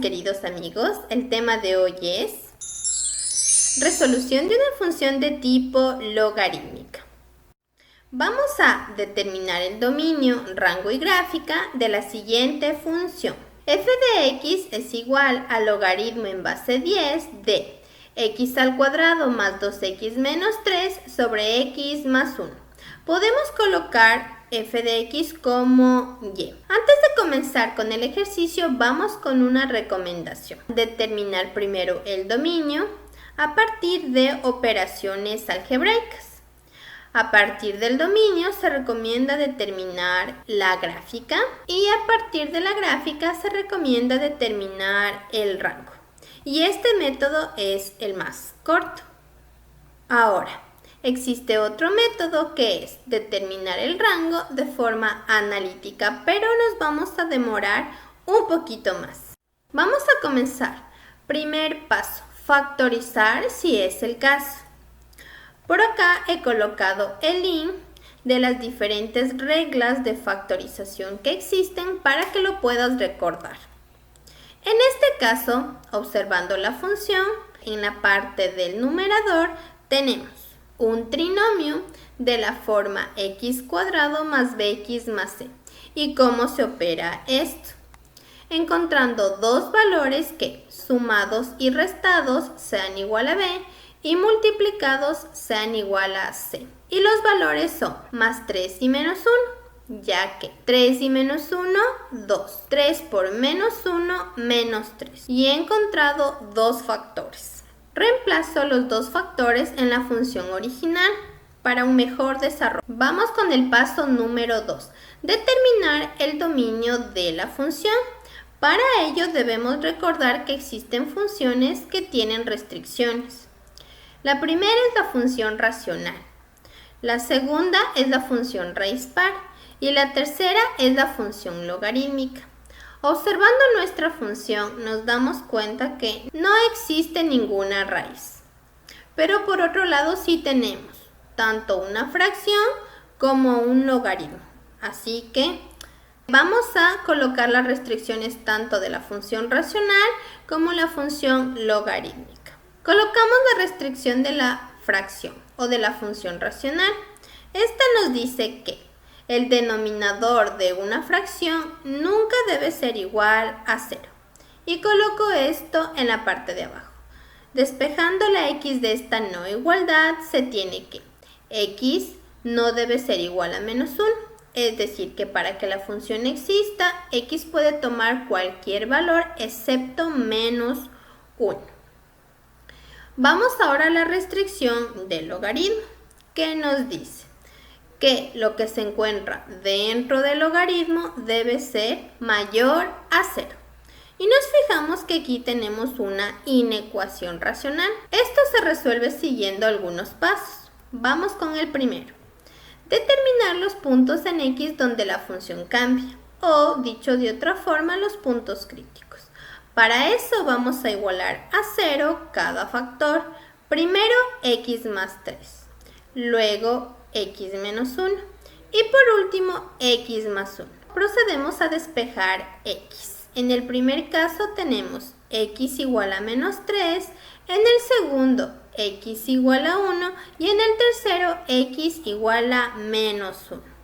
queridos amigos, el tema de hoy es resolución de una función de tipo logarítmica. Vamos a determinar el dominio, rango y gráfica de la siguiente función. F de x es igual al logaritmo en base 10 de x al cuadrado más 2x menos 3 sobre x más 1. Podemos colocar f de x como y. Antes de comenzar con el ejercicio, vamos con una recomendación. Determinar primero el dominio a partir de operaciones algebraicas. A partir del dominio se recomienda determinar la gráfica y a partir de la gráfica se recomienda determinar el rango. Y este método es el más corto. Ahora, existe otro método que es determinar el rango de forma analítica, pero nos vamos a demorar un poquito más. Vamos a comenzar. Primer paso, factorizar si es el caso. Por acá he colocado el link de las diferentes reglas de factorización que existen para que lo puedas recordar. En este caso, observando la función, en la parte del numerador tenemos un trinomio de la forma x cuadrado más bx más c. ¿Y cómo se opera esto? Encontrando dos valores que, sumados y restados, sean igual a b y multiplicados sean igual a c. Y los valores son más 3 y menos 1, ya que 3 y menos 1, 2. 3 por menos 1, menos 3. Y he encontrado dos factores. Reemplazo los dos factores en la función original para un mejor desarrollo. Vamos con el paso número 2. Determinar el dominio de la función. Para ello debemos recordar que existen funciones que tienen restricciones. La primera es la función racional, la segunda es la función raíz par y la tercera es la función logarítmica. Observando nuestra función nos damos cuenta que no existe ninguna raíz, pero por otro lado sí tenemos tanto una fracción como un logaritmo. Así que vamos a colocar las restricciones tanto de la función racional como la función logarítmica. Colocamos la restricción de la fracción o de la función racional. Esta nos dice que el denominador de una fracción nunca debe ser igual a 0. Y coloco esto en la parte de abajo. Despejando la x de esta no igualdad, se tiene que x no debe ser igual a menos 1. Es decir, que para que la función exista, x puede tomar cualquier valor excepto menos 1. Vamos ahora a la restricción del logaritmo, que nos dice que lo que se encuentra dentro del logaritmo debe ser mayor a 0. Y nos fijamos que aquí tenemos una inecuación racional. Esto se resuelve siguiendo algunos pasos. Vamos con el primero. Determinar los puntos en x donde la función cambia, o dicho de otra forma, los puntos críticos. Para eso vamos a igualar a 0 cada factor. Primero x más 3, luego x menos 1 y por último x más 1. Procedemos a despejar x. En el primer caso tenemos x igual a menos 3, en el segundo x igual a 1 y en el tercero x igual a menos 1.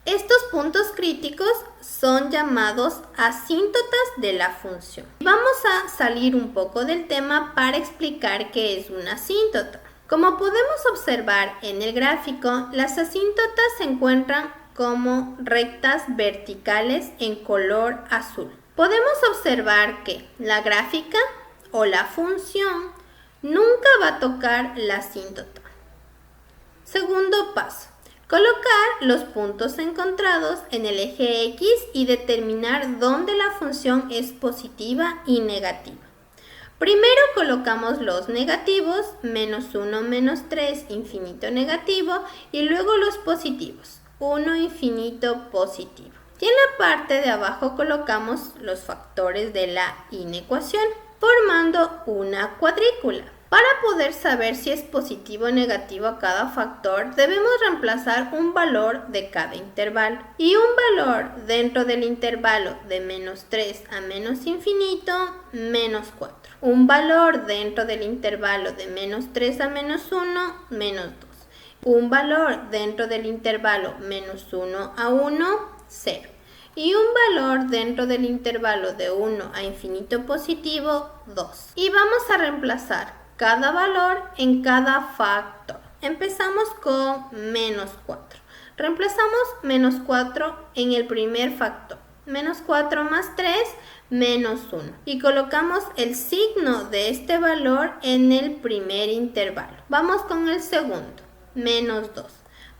Estos puntos críticos son llamados asíntotas de la función. Vamos a salir un poco del tema para explicar qué es una asíntota. Como podemos observar en el gráfico, las asíntotas se encuentran como rectas verticales en color azul. Podemos observar que la gráfica o la función nunca va a tocar la asíntota. Segundo paso. Colocar los puntos encontrados en el eje X y determinar dónde la función es positiva y negativa. Primero colocamos los negativos, menos 1, menos 3, infinito negativo, y luego los positivos, 1, infinito positivo. Y en la parte de abajo colocamos los factores de la inecuación, formando una cuadrícula. Para poder saber si es positivo o negativo a cada factor, debemos reemplazar un valor de cada intervalo. Y un valor dentro del intervalo de menos 3 a menos infinito, menos 4. Un valor dentro del intervalo de menos 3 a menos 1, menos 2. Un valor dentro del intervalo menos 1 a 1, 0. Y un valor dentro del intervalo de 1 a infinito positivo, 2. Y vamos a reemplazar cada valor en cada factor. Empezamos con menos 4. Reemplazamos menos 4 en el primer factor. Menos 4 más 3, menos 1. Y colocamos el signo de este valor en el primer intervalo. Vamos con el segundo. Menos 2.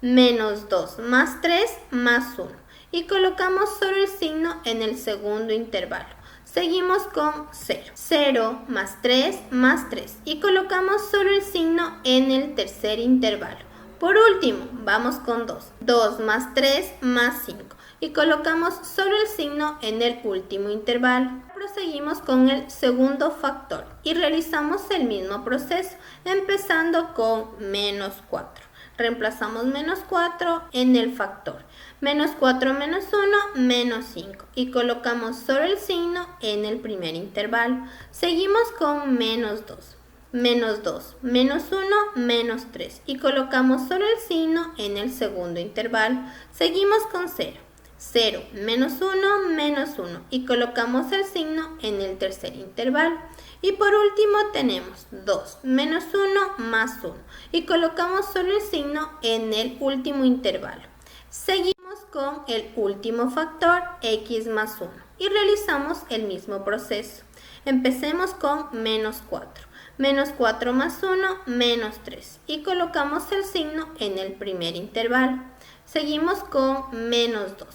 Menos 2 más 3 más 1. Y colocamos solo el signo en el segundo intervalo. Seguimos con 0. 0 más 3 más 3. Y colocamos solo el signo en el tercer intervalo. Por último, vamos con 2. 2 más 3 más 5. Y colocamos solo el signo en el último intervalo. Proseguimos con el segundo factor y realizamos el mismo proceso, empezando con menos 4. Reemplazamos menos 4 en el factor. Menos 4 menos 1, menos 5. Y colocamos solo el signo en el primer intervalo. Seguimos con menos 2. Menos 2, menos 1, menos 3. Y colocamos solo el signo en el segundo intervalo. Seguimos con 0. 0, menos 1, menos 1. Y colocamos el signo en el tercer intervalo. Y por último tenemos 2, menos 1, más 1. Y colocamos solo el signo en el último intervalo. Seguimos con el último factor, x más 1. Y realizamos el mismo proceso. Empecemos con menos 4. Menos 4 más 1, menos 3. Y colocamos el signo en el primer intervalo. Seguimos con menos 2.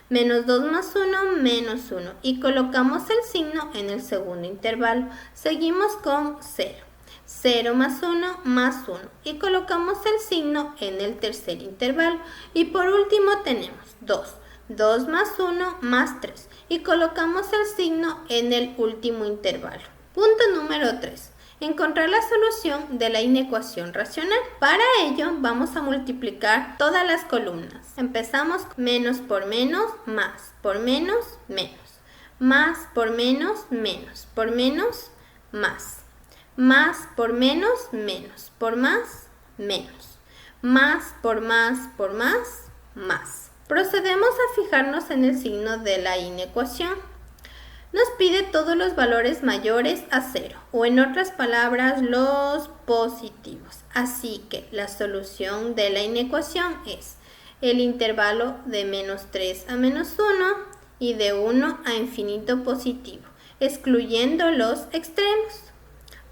Menos 2 más 1, menos 1. Y colocamos el signo en el segundo intervalo. Seguimos con 0. 0 más 1, más 1. Y colocamos el signo en el tercer intervalo. Y por último tenemos 2. 2 más 1, más 3. Y colocamos el signo en el último intervalo. Punto número 3. Encontrar la solución de la inecuación racional. Para ello vamos a multiplicar todas las columnas. Empezamos menos por menos, más por menos, menos. Más por menos, menos. Por menos, más. Más por menos, menos. Por más, menos. Más por más, por más, más. Procedemos a fijarnos en el signo de la inecuación. Nos pide todos los valores mayores a 0, o en otras palabras, los positivos. Así que la solución de la inecuación es el intervalo de menos 3 a menos 1 y de 1 a infinito positivo, excluyendo los extremos.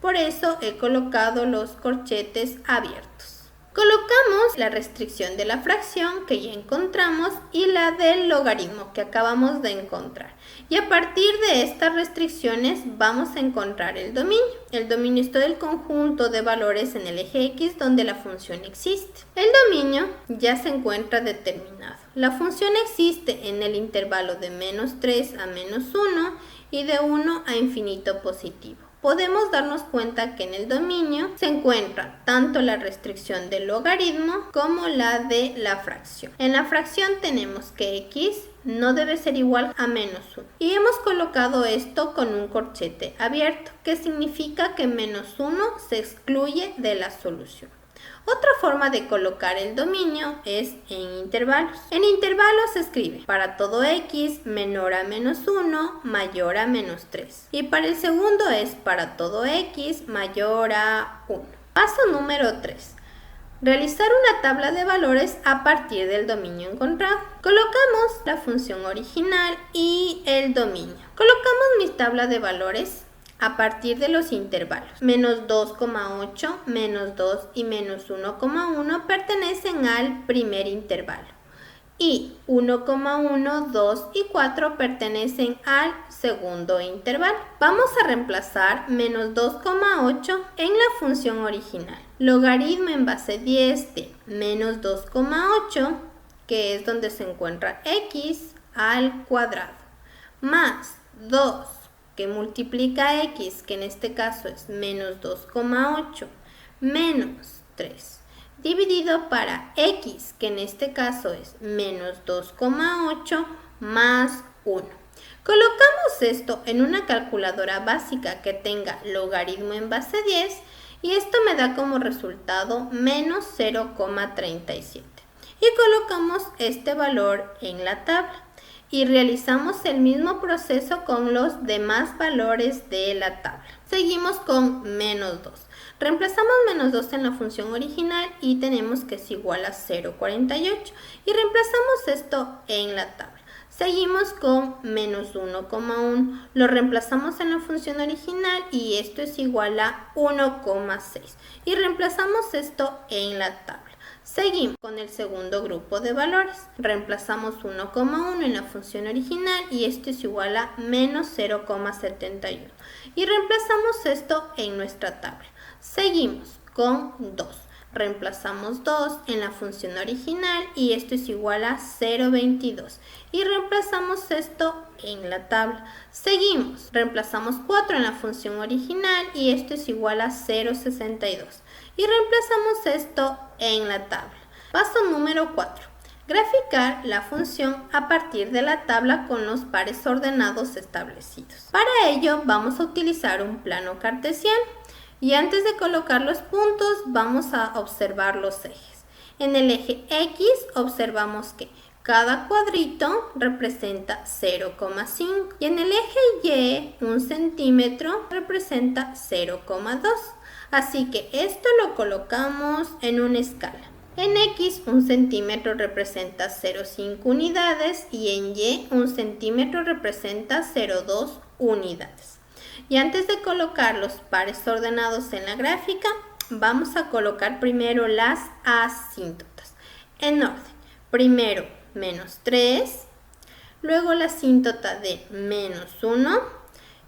Por eso he colocado los corchetes abiertos. Colocamos la restricción de la fracción que ya encontramos y la del logaritmo que acabamos de encontrar. Y a partir de estas restricciones vamos a encontrar el dominio. El dominio es todo el conjunto de valores en el eje X donde la función existe. El dominio ya se encuentra determinado. La función existe en el intervalo de menos 3 a menos 1 y de 1 a infinito positivo. Podemos darnos cuenta que en el dominio se encuentra tanto la restricción del logaritmo como la de la fracción. En la fracción tenemos que x no debe ser igual a menos 1. Y hemos colocado esto con un corchete abierto, que significa que menos 1 se excluye de la solución. Otra forma de colocar el dominio es en intervalos. En intervalos se escribe para todo x menor a menos 1 mayor a menos 3. Y para el segundo es para todo x mayor a 1. Paso número 3. Realizar una tabla de valores a partir del dominio encontrado. Colocamos la función original y el dominio. Colocamos mi tabla de valores a partir de los intervalos. Menos 2,8, menos 2 y menos 1,1 pertenecen al primer intervalo. Y 1,1, 2 y 4 pertenecen al segundo intervalo. Vamos a reemplazar menos 2,8 en la función original. Logaritmo en base 10 de menos 2,8, que es donde se encuentra x al cuadrado, más 2, que multiplica x, que en este caso es menos 2,8, menos 3, dividido para x, que en este caso es menos 2,8 más 1. Colocamos esto en una calculadora básica que tenga logaritmo en base 10 y esto me da como resultado menos 0,37. Y colocamos este valor en la tabla y realizamos el mismo proceso con los demás valores de la tabla. Seguimos con menos 2. Reemplazamos menos 2 en la función original y tenemos que es igual a 0,48 y reemplazamos esto en la tabla. Seguimos con menos 1,1, lo reemplazamos en la función original y esto es igual a 1,6 y reemplazamos esto en la tabla. Seguimos con el segundo grupo de valores, reemplazamos 1,1 en la función original y esto es igual a menos 0,71 y reemplazamos esto en nuestra tabla. Seguimos con 2. Reemplazamos 2 en la función original y esto es igual a 0,22 y reemplazamos esto en la tabla. Seguimos, reemplazamos 4 en la función original y esto es igual a 0,62 y reemplazamos esto en la tabla. Paso número 4. Graficar la función a partir de la tabla con los pares ordenados establecidos. Para ello vamos a utilizar un plano cartesiano. Y antes de colocar los puntos, vamos a observar los ejes. En el eje X observamos que cada cuadrito representa 0,5 y en el eje Y 1 centímetro representa 0,2. Así que esto lo colocamos en una escala. En X 1 centímetro representa 0,5 unidades y en Y 1 centímetro representa 0,2 unidades. Y antes de colocar los pares ordenados en la gráfica, vamos a colocar primero las asíntotas. En orden, primero menos 3, luego la asíntota de menos 1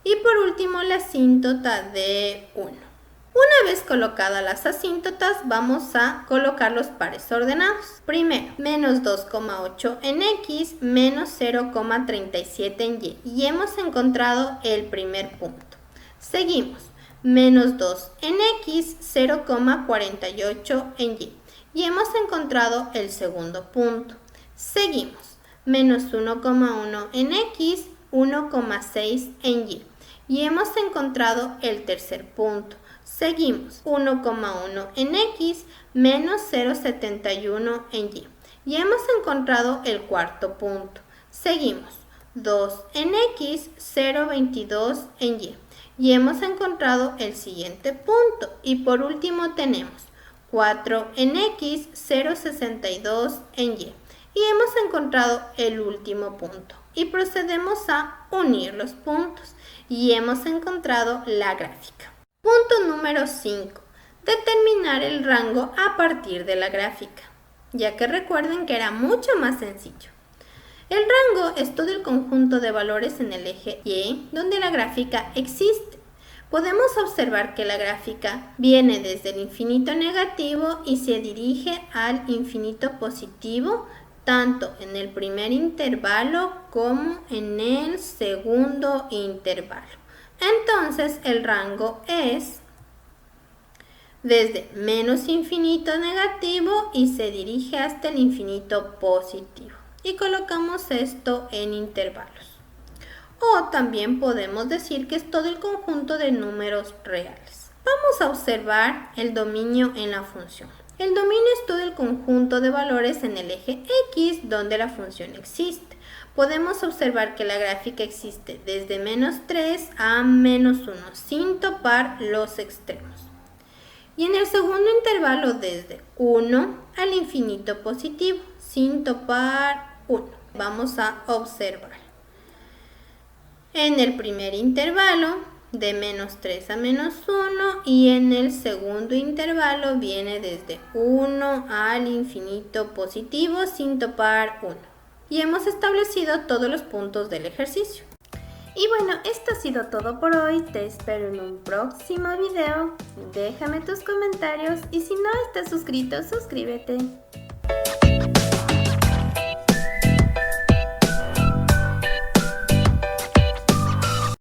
y por último la asíntota de 1. Una vez colocadas las asíntotas, vamos a colocar los pares ordenados. Primero, menos 2,8 en X, menos 0,37 en Y. Y hemos encontrado el primer punto. Seguimos, menos 2 en X, 0,48 en Y. Y hemos encontrado el segundo punto. Seguimos, menos 1,1 en X, 1,6 en Y. Y hemos encontrado el tercer punto. Seguimos, 1,1 en X, menos 0,71 en Y. Y hemos encontrado el cuarto punto. Seguimos, 2 en X, 0,22 en Y. Y hemos encontrado el siguiente punto. Y por último tenemos 4 en X, 0,62 en Y. Y hemos encontrado el último punto. Y procedemos a unir los puntos. Y hemos encontrado la gráfica. Punto número 5. Determinar el rango a partir de la gráfica, ya que recuerden que era mucho más sencillo. El rango es todo el conjunto de valores en el eje Y donde la gráfica existe. Podemos observar que la gráfica viene desde el infinito negativo y se dirige al infinito positivo, tanto en el primer intervalo como en el segundo intervalo. Entonces el rango es desde menos infinito negativo y se dirige hasta el infinito positivo. Y colocamos esto en intervalos. O también podemos decir que es todo el conjunto de números reales. Vamos a observar el dominio en la función. El dominio es todo el conjunto de valores en el eje X donde la función existe. Podemos observar que la gráfica existe desde menos 3 a menos 1, sin topar los extremos. Y en el segundo intervalo desde 1 al infinito positivo, sin topar 1. Vamos a observar. En el primer intervalo de menos 3 a menos 1 y en el segundo intervalo viene desde 1 al infinito positivo sin topar 1. Y hemos establecido todos los puntos del ejercicio. Y bueno, esto ha sido todo por hoy. Te espero en un próximo video. Déjame tus comentarios y si no estás suscrito, suscríbete.